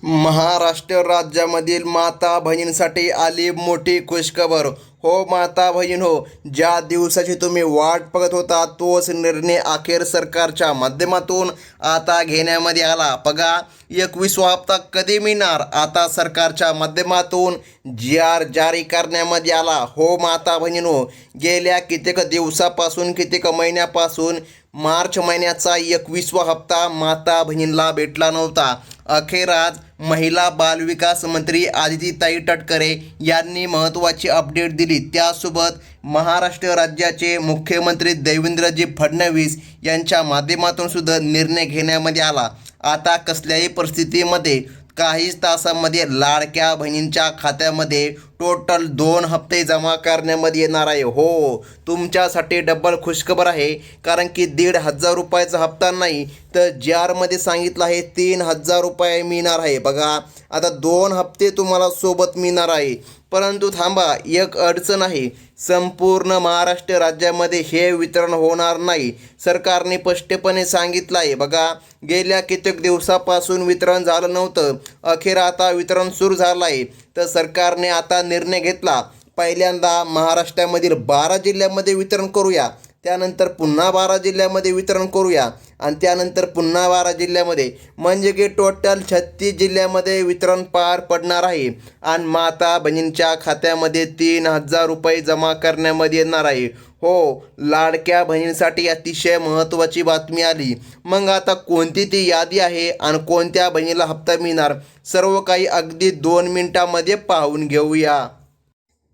महाराष्ट्र राज्यामधील माता बहिणींसाठी आली मोठी खुशखबर. हो माता बहीण हो, ज्या दिवसाची तुम्ही वाट बघत होता तोच निर्णय अखेर सरकारच्या माध्यमातून आता घेण्यामध्ये आला. बघा, 21वा हप्ता कधी मिळणार? आता सरकारच्या माध्यमातून जी जारी करण्यामध्ये आला. हो माता बहिणींनो, गेल्या कित्येक दिवसापासून कित्येक महिन्यापासून मार्च महिन्याचा 21वा हप्ता माता बहिणींना भेटला नव्हता. अखेर आज महिला बालविकास मंत्री आदितीताई तटकरे यांनी महत्त्वाची अपडेट दिली. त्यासोबत महाराष्ट्र राज्याचे मुख्यमंत्री देवेंद्रजी फडणवीस यांच्या माध्यमातून सुद्धा निर्णय घेण्यामध्ये आला. आता कसल्याही परिस्थितीमध्ये काहीच तासांमध्ये लाडक्या बहिणींच्या खात्यामध्ये टोटल 2 हप्ते जमा करण्यामध्ये येणार आहे. हो, तुमच्यासाठी डबल खुशखबर आहे, कारण की 1,500 रुपयाचा हप्ता नाही तर जारमध्ये सांगितलं आहे 3,000 रुपये मिळणार आहे. बघा, आता 2 हप्ते तुम्हाला सोबत मिळणार आहे. परंतु थांबा, एक अडचण आहे. संपूर्ण महाराष्ट्र राज्यामध्ये हे वितरण होणार नाही. सरकारने स्पष्टपणे सांगितलं आहे. बघा, गेल्या कित्येक दिवसापासून वितरण झालं नव्हतं. अखेर आता वितरण सुरू झालं आहे. तर सरकारने आता निर्णय घेतला, पहिल्यांदा महाराष्ट्रामधील 12 जिल्ह्यामध्ये वितरण करूया, त्यानंतर पुन्हा 12 जिल्ह्यामध्ये वितरण करूया आणि त्यानंतर पुन्हा 12 जिल्ह्यामध्ये, म्हणजे की टोटल 36 जिल्ह्यामध्ये वितरण पार पडणार आहे. आणि माता बहिणींच्या खात्यामध्ये 3,000 रुपये जमा करण्यामध्ये येणार आहे. हो, लाडक्या बहिणींसाठी अतिशय महत्त्वाची बातमी आली. मग आता कोणती ती यादी आहे आणि कोणत्या बहिणीला हप्ता मिळणार, सर्व काही अगदी 2 मिनिटांमध्ये पाहून घेऊया.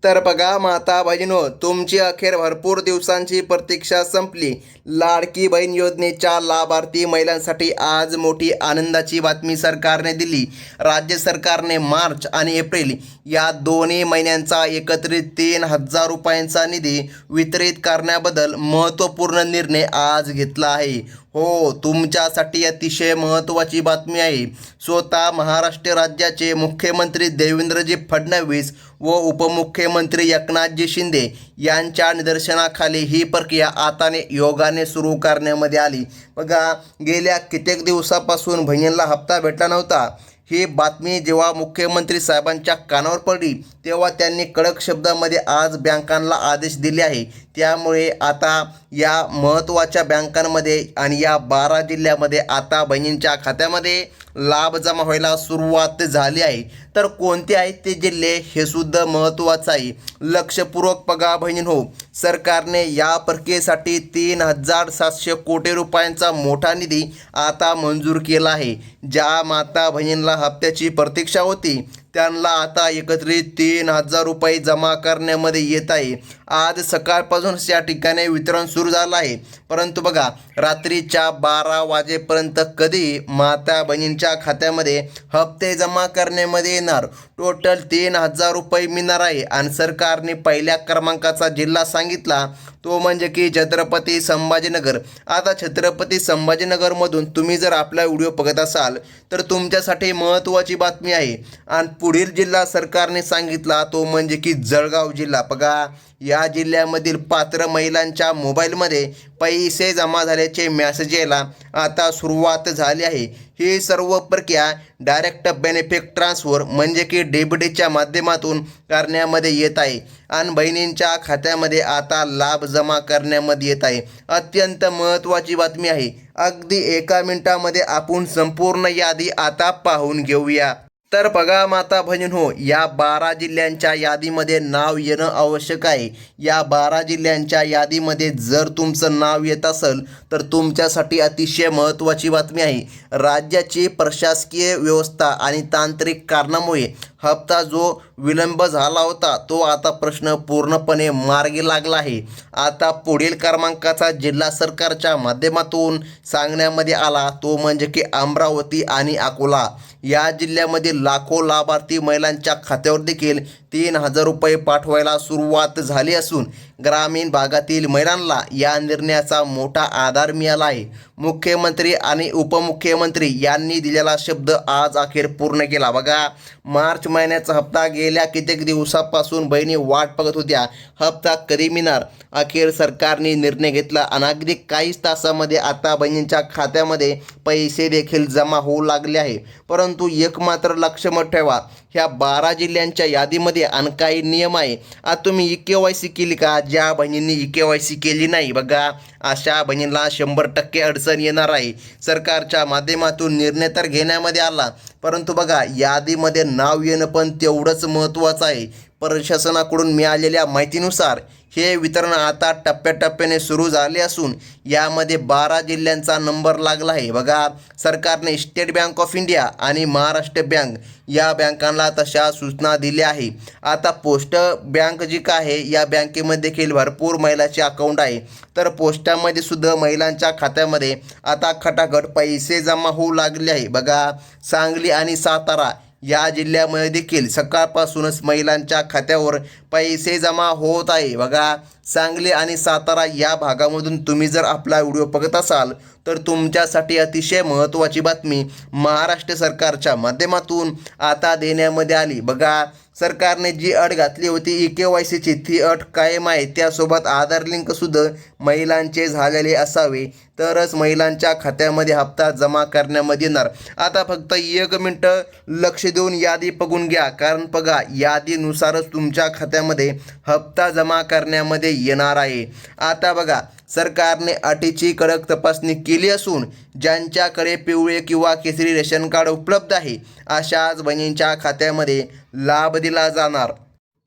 तर बघा माता बहिणींनो, तुमची अखेर भरपूर दिवसांची प्रतीक्षा संपली. लाडकी बहीण योजनेच्या लाभार्थी महिलांसाठी आज मोठी आनंदाची बातमी सरकारने दिली. राज्य सरकारने मार्च आणि एप्रिल या दोन्ही महिन्यांचा एकत्रित 3,000 रुपयांचा निधी वितरित करण्याबद्दल महत्त्वपूर्ण निर्णय आज घेतला आहे. हो, तुमच्यासाठी अतिशय महत्त्वाची बातमी आहे. स्वतः महाराष्ट्र राज्याचे मुख्यमंत्री देवेंद्रजी फडणवीस व उपमुख्यमंत्री एकनाथजी शिंदे यांच्या निदर्शनाखाली ही प्रक्रिया आताने योगाने सुरू करण्यामध्ये आली. बघा, गेल्या कित्येक दिवसापासून बहिणींना हप्ता भेटला नव्हता. ही बातमी जेव्हा मुख्यमंत्री साहेबांच्या कानावर पडली तेव्हा त्यांनी कडक शब्दामध्ये आज बँकांना आदेश दिले आहे. त्यामुळे आता या महत्त्वाच्या बँकांमध्ये आणि या 12 जिल्ह्यामध्ये आता बहिणींच्या खात्यामध्ये लाभ जमा व्हायला सुरुवात झाली आहे. तर कोणते आहेत ते जिल्हे हे सुद्धा महत्त्वाचं आहे. लक्षपूर्वक बघा बहिणींनो, सरकारने या प्रक्रियेसाठी 3,700 कोटी रुपयांचा मोठा निधी आता मंजूर केला आहे. ज्या माता बहिणींना हप्त्याची प्रतीक्षा होती त्यांना आता एकत्रित 3,000 रुपये जमा करण्यामध्ये येत आहे. आज सकाळपासूनच या ठिकाणी वितरण सुरू झालं आहे. परंतु बघा, रात्रीच्या 12 वाजेपर्यंत कधी माता बहिणींच्या खात्यामध्ये हप्ते जमा करण्यामध्ये येणार. टोटल 3,000 रुपये मिळणार आहे. आणि सरकारने पहिल्या क्रमांकाचा जिल्हा सांगितला तो म्हणजे की छत्रपती संभाजीनगर. आता छत्रपती संभाजीनगरमधून तुम्ही जर आपला व्हिडिओ बघत असाल तर तुमच्यासाठी महत्त्वाची बातमी आहे. आणि पुढील जिल्हा सरकारने सांगितला तो म्हणजे की जळगाव जिल्हा. बघा, या जिल्ह्यामधील पात्र महिलांच्या मोबाईलमध्ये पैसे जमा झाल्याचे मेसेज यायला आता सुरुवात झाली आहे. ही सर्व प्रक्रिया डायरेक्ट बेनिफिट ट्रान्सफर म्हणजे की DBTच्या माध्यमातून करण्यामध्ये येत आहे. आणि बहिणींच्या खात्यामध्ये आता लाभ जमा करण्यामध्ये येत आहे. अत्यंत महत्त्वाची बातमी आहे. अगदी 1 मिनिटामध्ये आपण संपूर्ण यादी आता पाहून घेऊया. तर बघा माता बहिणींनो, या 12 जिल्ह्यांच्या यादीमध्ये नाव येणं आवश्यक आहे. या 12 जिल्ह्यांच्या यादीमध्ये जर तुमचं नाव येत असेल तर तुमच्यासाठी अतिशय महत्त्वाची बातमी आहे. राज्याची प्रशासकीय व्यवस्था आणि तांत्रिक कारणामुळे हप्ता जो विलंब झाला होता तो आता प्रश्न पूर्णपणे मार्गी लागला आहे. आता पुढील क्रमांकाचा जिल्हा सरकारच्या माध्यमातून सांगण्यामध्ये आला तो म्हणजे की अमरावती आणि अकोला. या जिल्ह्यामधील लाखो लाभार्थी महिलांच्या खात्यावर देखील 3,000 रुपये पाठवायला सुरुवात झाली असून ग्रामीण भागातील महिलांना या निर्णयाचा मोठा आधार मिळाला आहे. मुख्यमंत्री आणि उपमुख्यमंत्री यांनी दिलेला शब्द आज अखेर पूर्ण केला. बघा, मार्च महिन्याचा हप्ता गेल्या कित्येक दिवसापासून बहिणी वाट बघत होत्या. हप्ता कधी मिळणार? अखेर सरकारने निर्णय घेतला आणि अगदी काहीच तासामध्ये आता बहिणींच्या खात्यामध्ये पैसे देखील जमा होऊ लागले आहे. परंतु एक मात्र लक्षात ठेवा, ह्या 12 जिल्ह्यांच्या यादीमध्ये आणि काही नियम आहे. आता तुम्ही KYC केली का? ज्या बहिणींनी KYC केली नाही, बघा अशा बहिणींना 100% अडचण येणार आहे. सरकारच्या माध्यमातून निर्णय तर घेण्यामध्ये आला, परंतु बघा यादीमध्ये नाव येणं पण तेवढंच महत्त्वाचं आहे. प्रशासनाकडून मिळालेल्या माहितीनुसार हे वितरण आता टप्प्याटप्प्याने सुरू झाले असून यामध्ये 12 जिल्ह्यांचा नंबर लागला आहे. बघा, सरकारने स्टेट बँक ऑफ इंडिया आणि महाराष्ट्र बँक या बँकांना तशा सूचना दिल्या आहे. आता पोस्ट बँक जी काय आहे, या बँकेमध्ये देखील भरपूर महिलांचे अकाउंट आहे. तर पोस्टामध्ये सुद्धा महिलांच्या खात्यामध्ये आता खटाखट पैसे जमा होऊ लागले आहे. बघा, सांगली आणि सातारा या जिल्ह्यामध्ये देखील सकाळपासूनच महिलांच्या खात्यावर पैसे जमा होत आहे. बघा, सांगली आणि सातारा या भागामधून तुम्ही जर आपला व्हिडिओ बघत असाल तर तुमच्यासाठी अतिशय महत्त्वाची बातमी महाराष्ट्र सरकारच्या माध्यमातून आता देण्यामध्ये आली. बघा, सरकारने जी अट घातली होती KYCची ती अट कायम आहे. त्यासोबत आधार लिंकसुद्धा महिलांचे झालेले असावे तरच महिलांच्या खात्यामध्ये हप्ता जमा करण्यामध्ये येणार. आता फक्त 1 मिनटं लक्ष देऊन यादी बघून घ्या, कारण बघा यादीनुसारच तुमच्या खात्यामध्ये हप्ता जमा करण्यामध्ये येणार आहे. आता बघा, सरकारने अटीची कडक तपासणी केली असून ज्यांच्याकडे पिवळे किंवा केसरी रेशन कार्ड उपलब्ध आहे अशाच बहिणींच्या खात्यामध्ये लाभ दिला जाणार.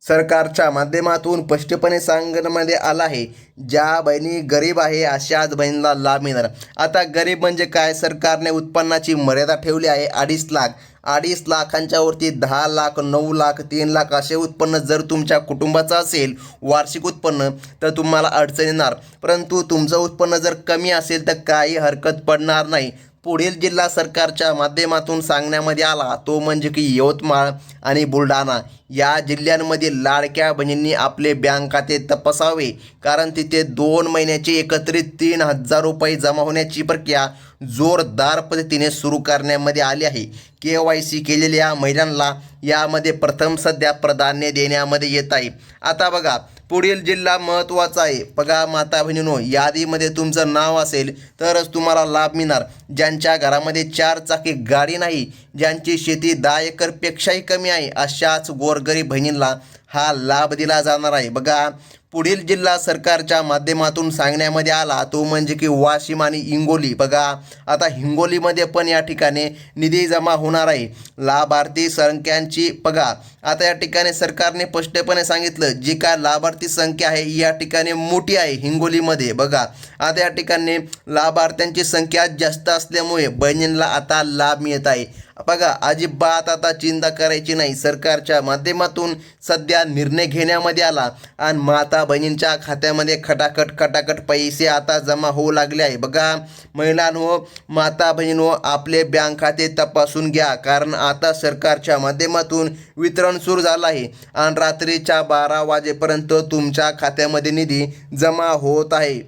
सरकारच्या माध्यमातून स्पष्टपणे सांगण्यामध्ये आलं आहे, ज्या बहिणी गरीब आहे अशाच बहिणीला लाभ मिळणार. आता गरीब म्हणजे काय? सरकारने उत्पन्नाची मर्यादा ठेवली आहे 2.5 लाख. 2.5 लाखांच्या वरती 10 लाख, 9 लाख, 3 लाख असे उत्पन्न जर तुमच्या कुटुंबाचं असेल वार्षिक उत्पन्न तर तुम्हाला अडचण येणार. परंतु तुमचं उत्पन्न जर कमी असेल तर काही हरकत पडणार नाही. पुढील जिल्हा सरकारच्या माध्यमातून सांगण्यामध्ये आला तो म्हणजे की यवतमाळ आणि बुलढाणा या जिल्ह्यांमधील लाडक्या बहिणींनी आपले बँक खाते तपासावे, कारण तिथे 2 महिन्याचे एकत्रित 3,000 रुपये जमा होण्याची प्रक्रिया जोरदार पद्धतीने सुरू करण्यामध्ये आली आहे. KYC केलेल्या महिलांना यामध्ये प्रथम सध्या प्राधान्य देण्यामध्ये येत आहे. आता बघा, पुढील जिल्हा महत्त्वाचा आहे. बघा माता बहिणींनो, यादीमध्ये तुमचं नाव असेल तरच तुम्हाला लाभ मिळणार. ज्यांच्या घरामध्ये 4 चाकी गाडी नाही, ज्यांची शेती 10 एकरपेक्षाही कमी आहे अशाच गोरगरीब बहिणींना हा लाभ दिला जाणार आहे. बघा, पुढील जिल्हा सरकारच्या माध्यमातून सांगण्यामध्ये आला तो म्हणजे की वाशिम आणि हिंगोली. बघा, आता हिंगोलीमध्ये पण या ठिकाणी निधी जमा होणार आहे. लाभार्थी संख्यांची बघा, आता या ठिकाणी सरकारने स्पष्टपणे सांगितलं जी काय लाभार्थी संख्या आहे या ठिकाणी मोठी आहे हिंगोलीमध्ये. बघा, आता या ठिकाणी लाभार्थ्यांची संख्या जास्त असल्यामुळे बहिणींना आता लाभ मिळत आहे. बघा, अजिबात आता चिंता करायची नाही. सरकारच्या माध्यमातून सध्या निर्णय घेण्यामध्ये आला आणि माता बहिणींच्या खात्यामध्ये खटाखट पैसे आता जमा होऊ लागले आहे. बघा महिलांनो, माता बहिणींनो, आपले बँक खाते तपासून घ्या, कारण आता सरकारच्या माध्यमातून वितरण सुरू झालं आहे आणि रात्रीच्या 12 वाजेपर्यंत तुमच्या खात्यामध्ये निधी जमा होत आहे.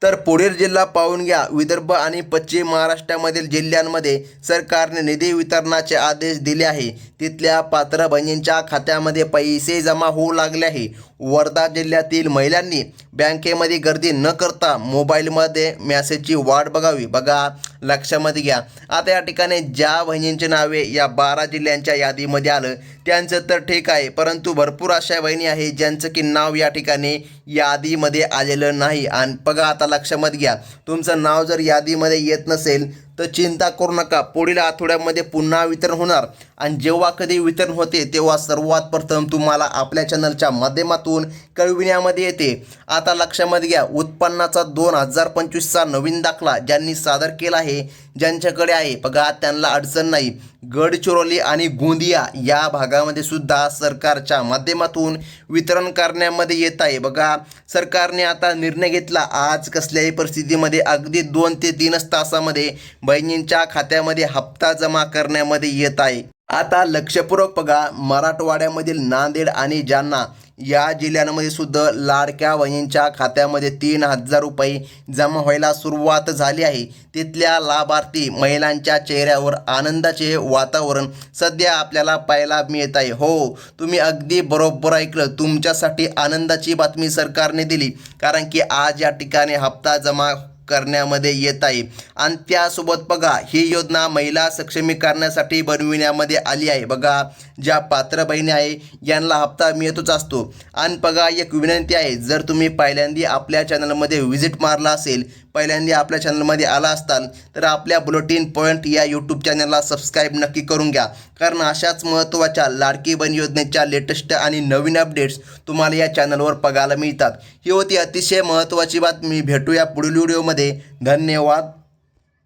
तर पुढील जिल्हा पाहून घ्या. विदर्भ आणि पश्चिम महाराष्ट्रामधील जिल्ह्यांमध्ये सरकारने निधी वितरणाचे आदेश दिले आहे. तिथल्या पात्र बहिणींच्या खात्यामध्ये पैसे जमा होऊ लागले आहे. वर्धा जिल्ह्यातील महिलांनी बँकेमध्ये गर्दी न करता मोबाईलमध्ये मेसेजची वाट बघावी. बघा, लक्षामध्ये घ्या. आता या ठिकाणी ज्या बहिणींचे नावे या 12 जिल्ह्यांच्या यादीमध्ये आलं त्यांचं तर ठीक आहे, परंतु भरपूर अशा बहिणी आहे ज्यांचं की नाव या ठिकाणी यादीमध्ये आलेलं नाही. आणि बघा, आता लक्षामध्ये घ्या, तुमचं नाव जर यादीमध्ये येत नसेल तर चिंता करू नका. पुढील आठवड्यामध्ये पुन्हा वितरण होणार आणि जेव्हा कधी वितरण होते तेव्हा सर्वात प्रथम तुम्हाला आपल्या चॅनलच्या माध्यमातून कळविण्यामध्ये येते. आता लक्षामध्ये घ्या, उत्पन्नाचा 2025चा नवीन दाखला ज्यांनी सादर केला आहे, ज्यांच्याकडे आहे बघा, त्यांना अडचण नाही. गडचिरोली आणि गोंदिया या भागामध्ये सुद्धा सरकारच्या माध्यमातून वितरण करण्यामध्ये येत आहे. बघा, सरकारने आता निर्णय घेतला, आज कसल्याही परिस्थितीमध्ये अगदी 2 ते 3 तासामध्ये बहिणींच्या खात्यामध्ये हप्ता जमा करण्यामध्ये येत आहे. आता लक्षपूर्वक बघा, मराठवाड्यामधील नांदेड आणि जालना या जिल्ह्यांमध्ये सुद्धा लाडक्या बहिणींच्या खात्यामध्ये 3,000 रुपये जमा व्हायला सुरुवात झाली आहे. तिथल्या लाभार्थी महिलांच्या चेहऱ्यावर आनंदाचे वातावरण सध्या आपल्याला पाहायला मिळत आहे. हो, तुम्ही अगदी बरोबर ऐकलं. तुमच्यासाठी आनंदाची बातमी सरकारने दिली, कारण की आज या ठिकाणी हप्ता जमा करण्यामध्ये येत आहे. आणि त्यासोबत बघा, ही योजना महिला सक्षमीकरणासाठी बनविण्यामध्ये आली आहे. बघा, ज्या पात्र बहिणी आहे यांना हप्ता मिळतच असतो. आणि बघा, एक विनंती आहे, जर तुम्ही पहिल्यांदा आपल्या चॅनलमध्ये व्हिजिट मारला असेल, पहिल्यांदा आपल्या चॅनलमध्ये आला असताल, तर आपल्या बुलेटिन पॉईंट या यूट्यूब चॅनलला सबस्क्राईब नक्की करून घ्या, कारण अशाच महत्त्वाच्या लाडकी बहीण योजनेच्या लेटेस्ट आणि नवीन अपडेट्स तुम्हाला या चॅनलवर बघायला मिळतात. ही होती अतिशय महत्त्वाची बातमी. भेटूया पुढील व्हिडिओमध्ये. धन्यवाद.